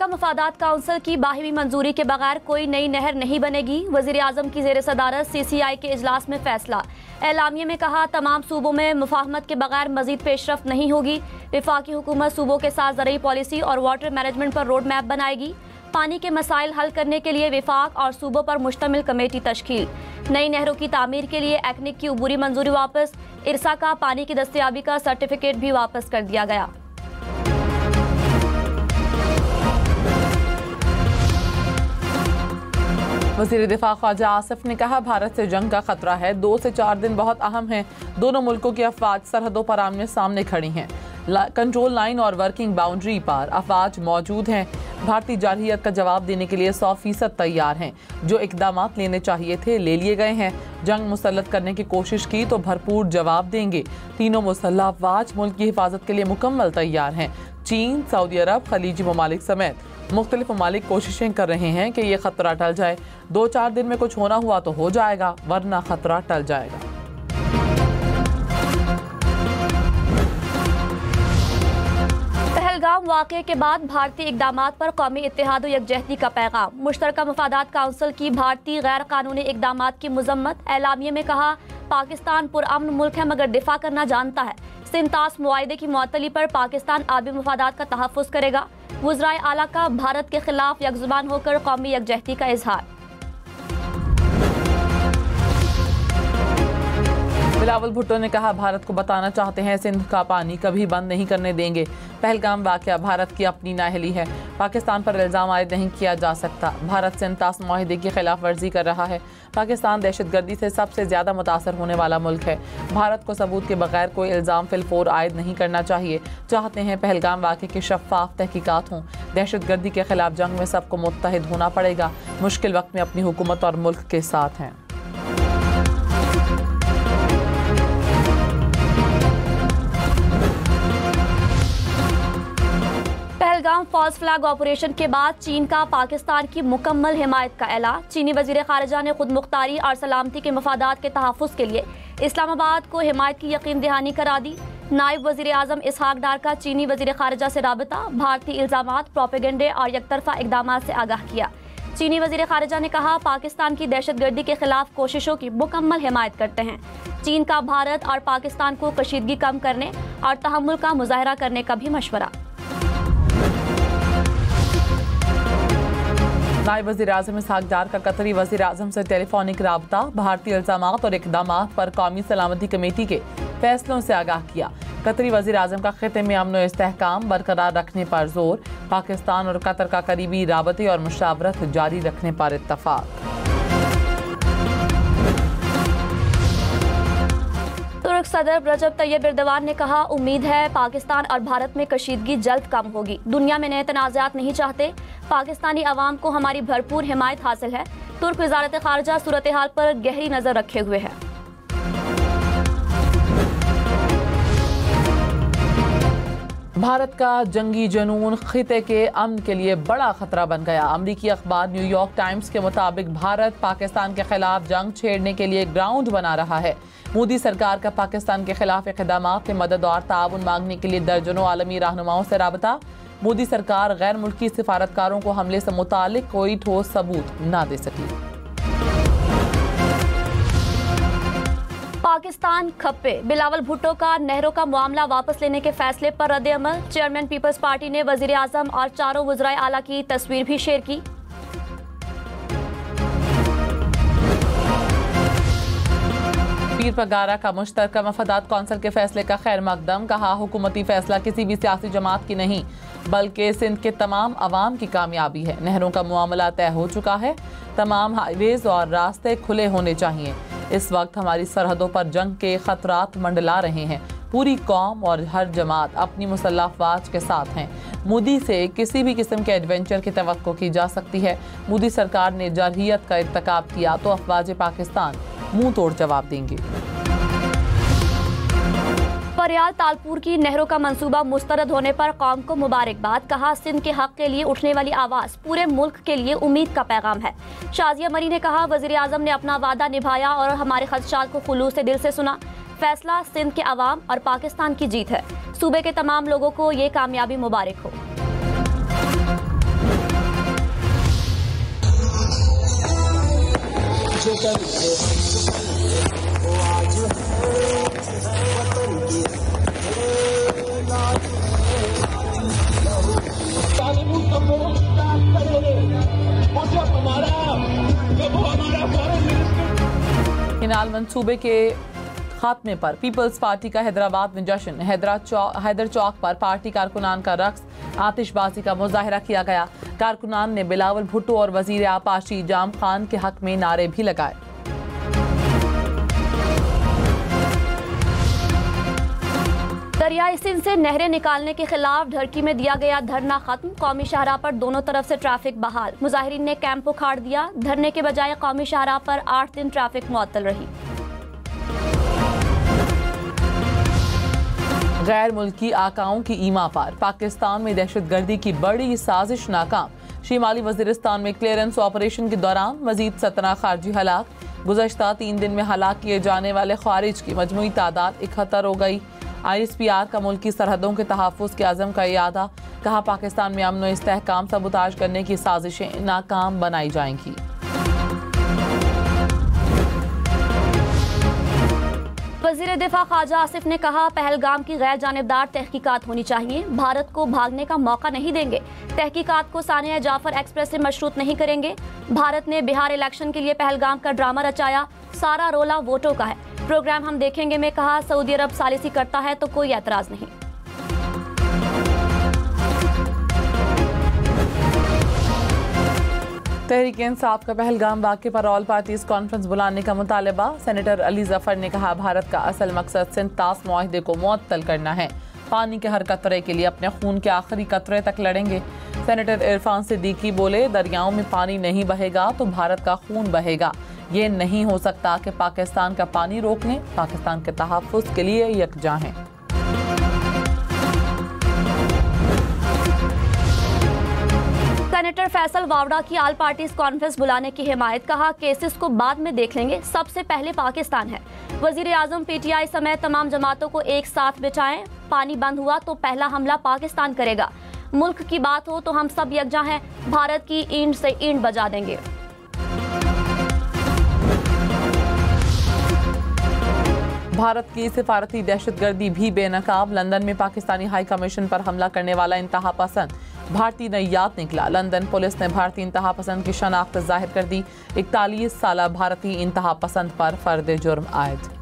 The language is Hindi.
मुश्तरका मफादात काउंसिल की बाहिमी मंजूरी के बगैर कोई नई नहर नहीं बनेगी। वज़ीर आज़म की ज़ेर सदारत CCI के इजलास में फैसला। एलामिया में कहा, तमाम सूबों में मुफाहमत के बगैर मजीद पेशरफ्त नहीं होगी। वफाकी हुकूमत सूबों के साथ ज़रूरी पॉलिसी और वाटर मैनेजमेंट पर रोड मैप बनाएगी। पानी के मसाइल हल करने के लिए वफाक और सूबों पर मुश्तमिल कमेटी तश्कील। नई नहरों की तामीर के लिए एक्निक की उबूरी मंजूरी वापस। इरसा का पानी की दस्तयाबी का सर्टिफिकेट भी वापस कर दिया गया। वज़ीर दिफा ख्वाजा आसिफ ने कहा, भारत से जंग का खतरा है। 2 से 4 दिन बहुत अहम हैं। दोनों मुल्कों की अफवाज सरहदों पर आमने सामने खड़ी हैं। कंट्रोल लाइन और वर्किंग बाउंड्री पर अफवाज मौजूद हैं। भारतीय जारहियत का जवाब देने के लिए 100% तैयार हैं। जो इकदाम लेने चाहिए थे ले लिए गए हैं। जंग मुसल्लत करने की कोशिश की तो भरपूर जवाब देंगे। तीनों मुसल्लह अफवाज मुल्क की हिफाजत के लिए मुकम्मल तैयार हैं। चीन, सऊदी अरब, खलीजी ममालिक समेत मुख्तलिफ ममालिक कोशिशें कर रहे हैं कि ये खतरा टल जाए। 2-4 दिन में कुछ होना हुआ तो हो जाएगा, वरना खतरा टल जाएगा। पहलगाम वाक़े के बाद भारतीय इक़दामात पर कौमी इत्तेहाद व यकजहती का पैगाम। मुश्तरका मफादात काउंसिल की भारतीय गैर कानूनी इक़दामात की मज़म्मत। एलामिया में कहा, पाकिस्तान पुरअमन मुल्क है मगर दिफा करना जानता है। सिंतास मुआहदे की मुअत्तली पर पाकिस्तान आबी मफादात का तहफ़्फ़ुज़ करेगा। वज़राए आला का भारत के खिलाफ यकजुबान होकर कौमी यकजहती का इजहार। बिलावल भुट्टो ने कहा, भारत को बताना चाहते हैं सिंध का पानी कभी बंद नहीं करने देंगे। पहलगाम वाक़या भारत की अपनी नाअहली है। पाकिस्तान पर इल्ज़ाम आयद नहीं किया जा सकता। भारत सिंतास मुआहदे की खिलाफ वर्जी कर रहा है। पाकिस्तान दहशतगर्दी से सबसे ज़्यादा मुतासर होने वाला मुल्क है। भारत को सबूत के बगैर कोई इल्ज़ाम फिलफोर आयद नहीं करना चाहिए। चाहते हैं पहलगाम वाक़े की शफ़ाफ तहकीकात हों। दहशतगर्दी के खिलाफ जंग में सबको मुत्तहिद होना पड़ेगा। मुश्किल वक्त में अपनी हुकूमत और मुल्क के साथ हैं। पहलगाम फॉल्स फ्लैग ऑपरेशन के बाद चीन का पाकिस्तान की मुकम्मल हिमायत का ऐलान। चीनी वज़ीर ख़ारिजा ने खुद मुख्तारी और सलामती के मफादात के तहफ़्फ़ुज़ के लिए इस्लामाबाद को हिमायत की यकीन दहानी करा दी। नायब वज़ीर आज़म इसहाक डार का चीनी वज़ीर ख़ारिजा से राबता। भारतीय इल्ज़ामात, प्रोपेगेंडे और यकतरफा इक़दामात से आगाह किया। चीनी वज़ीर ख़ारिजा ने कहा, पाकिस्तान की दहशतगर्दी के खिलाफ कोशिशों की मुकम्मल हिमायत करते हैं। चीन का भारत और पाकिस्तान को कशीदगी कम करने और तहम्मुल का मुज़ाहरा करने का भी मशवरा। नायब वज़ीर आज़म इसहाक डार का कतरी वज़ीर आज़म से टेलीफोनिक राबता। भारतीय इल्ज़ामात और इक़दामात पर कौमी सलामती कमेटी के फैसलों से आगाह किया। कतरी वज़ीर आज़म का ख़िते में अमन व इस्तेहकाम बरकरार रखने पर जोर। पाकिस्तान और कतर का करीबी राबते और मुशावरत जारी रखने पर इत्तफ़ाक़। तुर्क सदर रजब तैयब एर्दोगान ने कहा, उम्मीद है पाकिस्तान और भारत में कशीदगी जल्द कम होगी। दुनिया में नए तनाज़ात नहीं चाहते। पाकिस्तानी अवाम को हमारी भरपूर हिमायत हासिल है। तुर्क वज़ारत ख़ारिजा सूरत हाल पर गहरी नज़र रखे हुए है। भारत का जंगी जनून खिते के अमन के लिए बड़ा खतरा बन गया। अमरीकी अखबार न्यूयॉर्क टाइम्स के मुताबिक भारत पाकिस्तान के खिलाफ जंग छेड़ने के लिए ग्राउंड बना रहा है। मोदी सरकार का पाकिस्तान के खिलाफ इक़दामात में मदद और ताउन मांगने के लिए दर्जनों आलमी रहनुमाओं से राबता। मोदी सरकार गैर मुल्की सिफारतकारों को हमले से मुतालिक कोई ठोस सबूत न दे सकी। पाकिस्तान खप्पे। बिलावल भुट्टो का नहरों का मामला वापस लेने के फैसले पर रद्द अमल। चेयरमैन पीपल्स पार्टी ने वज़ीर आज़म और चारों वज़राए आला की तस्वीर भी शेयर की। पीर पगारा का मुश्तरका मफादात कौंसिल के फैसले का खैर मकदम। कहा, हुकूमती फैसला किसी भी सियासी जमात की नहीं बल्कि सिंध के तमाम अवाम की कामयाबी है। नहरों का मामला तय हो चुका है। तमाम हाईवेज और रास्ते खुले होने चाहिए। इस वक्त हमारी सरहदों पर जंग के खतरात मंडला रहे हैं। पूरी कौम और हर जमात अपनी मुसल्लह अफवाज के साथ हैं। मोदी से किसी भी किस्म के एडवेंचर की तवक्को की जा सकती है। मोदी सरकार ने जारहियत का इर्तकाब किया तो अफवाज पाकिस्तान मुंह तोड़ जवाब देंगे। परियाल तालपुर की नहरों का मंसूबा मुस्तरद होने पर कौम को मुबारकबाद। कहा, सिंध के हक के लिए उठने वाली आवाज़ पूरे मुल्क के लिए उम्मीद का पैगाम है। शाजिया मरी ने कहा, वज़ीर आज़म ने अपना वादा निभाया और हमारे खदशात को खुलूस से दिल से सुना। फैसला सिंध के अवाम और पाकिस्तान की जीत है। सूबे के तमाम लोगों को ये कामयाबी मुबारक हो। हिनाल मंसूबे के खात्मे पर पीपल्स पार्टी का हैदराबाद में जश्न। हैदर चौक पर पार्टी कारकुनान का रक्स, आतिशबाजी का मुजाहरा किया गया। कारकुनान ने बिलावल भुट्टो और वजीर आपाशी जाम खान के हक में नारे भी लगाए। दरियाई सिंध से नहरें निकालने के खिलाफ ढरकी में दिया गया धरना खत्म। कौमी शाहराह पर दोनों तरफ से ट्रैफिक बहाल। मुजाहिरीन ने कैंप उखाड़ दिया। धरने के बजाय कौमी शाहराह पर 8 दिन ट्रैफिक मुअत्तल रही। गैर मुल्की आकाओं की ईमा पार। पाकिस्तान में दहशतगर्दी की बड़ी साजिश नाकाम। शिमाली वजीरिस्तान में क्लियरेंस ऑपरेशन के दौरान मजीद 17 खारजी हलाक। गुज़श्ता 3 दिन में हलाक किए जाने वाले खारिज की मजमूई तादाद 71 हो गई। ISPR का मुल्की सरहदों के तहफ़्फ़ुज़ के अज़म का इरादा। कहा पाकिस्तान में अमन व इस्तेहकाम सबूताज करने की साजिशें नाकाम बनाई जाएंगी। वज़ीर दिफा ख्वाजा आसिफ ने कहा पहलगाम की गैर जानिबदार तहकीकात होनी चाहिए। भारत को भागने का मौका नहीं देंगे। तहकीकात को सानिया जाफर एक्सप्रेस से मशरूत नहीं करेंगे। भारत ने बिहार इलेक्शन के लिए पहलगाम का ड्रामा रचाया। सारा रोला वोटों का है। प्रोग्राम हम देखेंगे में कहा सऊदी अरब सालिसी करता है तो कोई एतराज नहीं। तहरीक इंसाफ का पहलगाम वाक़े पर ऑल पार्टीज कॉन्फ्रेंस बुलाने का मुतालबा। सेनेटर अली जफर ने कहा भारत का असल मकसद सिंध तास मुआहदे को मुअत्तल करना है। पानी के हर कतरे के लिए अपने खून के आखिरी कतरे तक लड़ेंगे। सेनेटर इरफान सिद्दीकी बोले दरियाओं में पानी नहीं बहेगा तो भारत का खून बहेगा। ये नहीं हो सकता कि पाकिस्तान का पानी रोक लें। पाकिस्तान के तहफ़्फ़ुज़ के लिए यकजा हैं। सेनेटर फैसल वावड़ा की ऑल पार्टीज कॉन्फ्रेंस बुलाने की हिमायत। कहा केसेस को बाद में देख लेंगे, सबसे पहले पाकिस्तान है। वजीर आजम PTI समेत तमाम जमातों को एक साथ बिठाएं। पानी बंद हुआ तो पहला हमला पाकिस्तान करेगा। मुल्क की बात हो तो हम सब यकजा हैं। भारत की ईंट से ईंट बजा देंगे। भारत की सिफारती दहशतगर्दी भी बेनकाब। लंदन में पाकिस्तानी हाई कमीशन पर हमला करने वाला इंतहा पसंद भारतीय नैयाद निकला। लंदन पुलिस ने भारतीय इंतहा पसंद की शनाख्त जाहिर कर दी। 41 साला भारतीय इंतहा पसंद पर फर्द जुर्म आयद।